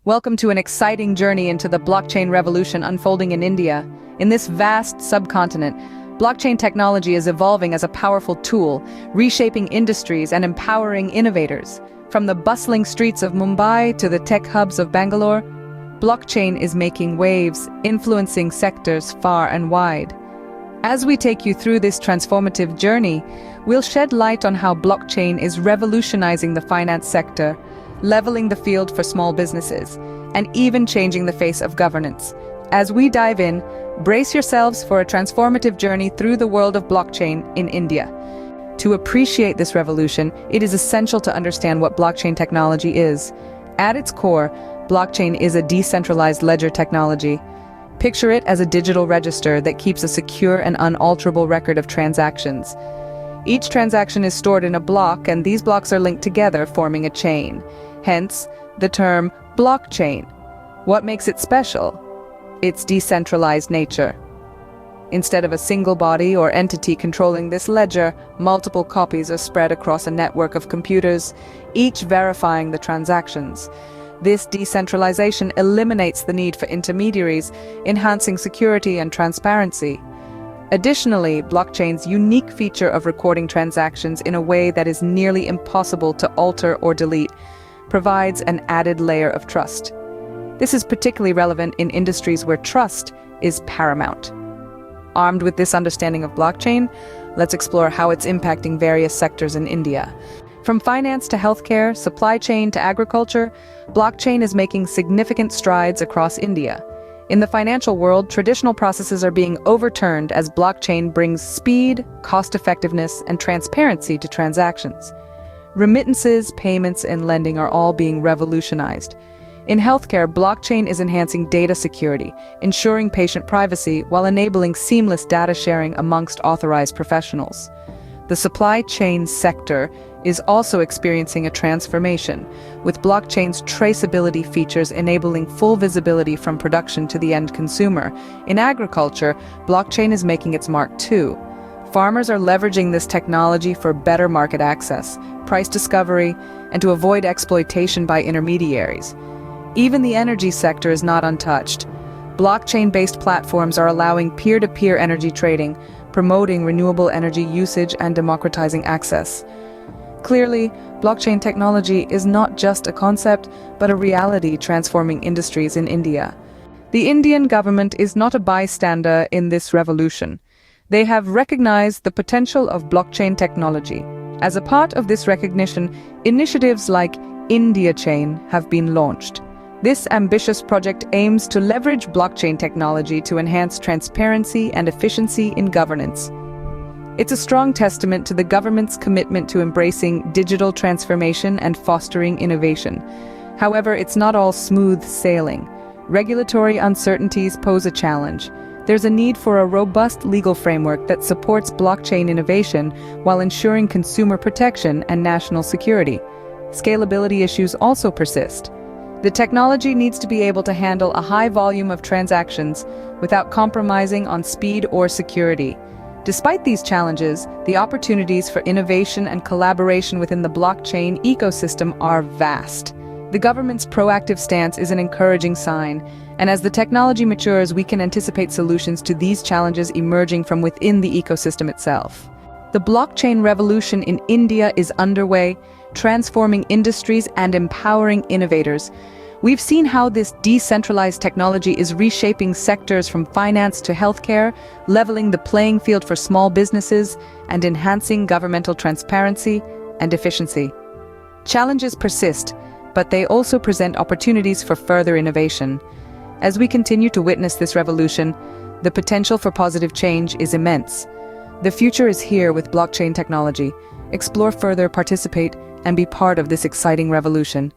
Welcome to an exciting journey into the blockchain revolution unfolding in India. In this vast subcontinent, blockchain technology is evolving as a powerful tool, reshaping industries and empowering innovators. From the bustling streets of Mumbai to the tech hubs of Bangalore, blockchain is making waves, influencing sectors far and wide. As we take you through this transformative journey, we'll shed light on how blockchain is revolutionizing the finance sector, leveling the field for small businesses, and even changing the face of governance. As we dive in, brace yourselves for a transformative journey through the world of blockchain in India. To appreciate this revolution, it is essential to understand what blockchain technology is. At its core, blockchain is a decentralized ledger technology. Picture it as a digital register that keeps a secure and unalterable record of transactions. Each transaction is stored in a block, and these blocks are linked together, forming a chain. Hence, the term blockchain. What makes it special? Its decentralized nature. Instead of a single body or entity controlling this ledger, multiple copies are spread across a network of computers, each verifying the transactions. This decentralization eliminates the need for intermediaries, enhancing security and transparency. Additionally, blockchain's unique feature of recording transactions in a way that is nearly impossible to alter or delete provides an added layer of trust. This is particularly relevant in industries where trust is paramount. Armed with this understanding of blockchain, let's explore how it's impacting various sectors in India. From finance to healthcare, supply chain to agriculture, blockchain is making significant strides across India. In the financial world, traditional processes are being overturned as blockchain brings speed, cost-effectiveness, and transparency to transactions. Remittances, payments, and lending are all being revolutionized. In healthcare, blockchain is enhancing data security, ensuring patient privacy while enabling seamless data sharing amongst authorized professionals. The supply chain sector is also experiencing a transformation, with blockchain's traceability features enabling full visibility from production to the end consumer. In agriculture, blockchain is making its mark too. Farmers are leveraging this technology for better market access, price discovery, and to avoid exploitation by intermediaries. Even the energy sector is not untouched. Blockchain-based platforms are allowing peer-to-peer energy trading, promoting renewable energy usage and democratizing access. Clearly, blockchain technology is not just a concept, but a reality transforming industries in India. The Indian government is not a bystander in this revolution. They have recognized the potential of blockchain technology. As a part of this recognition, initiatives like IndiaChain have been launched. This ambitious project aims to leverage blockchain technology to enhance transparency and efficiency in governance. It's a strong testament to the government's commitment to embracing digital transformation and fostering innovation. However, it's not all smooth sailing. Regulatory uncertainties pose a challenge. There's a need for a robust legal framework that supports blockchain innovation while ensuring consumer protection and national security. Scalability issues also persist. The technology needs to be able to handle a high volume of transactions without compromising on speed or security. Despite these challenges, the opportunities for innovation and collaboration within the blockchain ecosystem are vast. The government's proactive stance is an encouraging sign, and as the technology matures, we can anticipate solutions to these challenges emerging from within the ecosystem itself. The blockchain revolution in India is underway, transforming industries and empowering innovators. We've seen how this decentralized technology is reshaping sectors from finance to healthcare, leveling the playing field for small businesses, and enhancing governmental transparency and efficiency. Challenges persist, but they also present opportunities for further innovation. As we continue to witness this revolution, the potential for positive change is immense. The future is here with blockchain technology. Explore further, participate, and be part of this exciting revolution.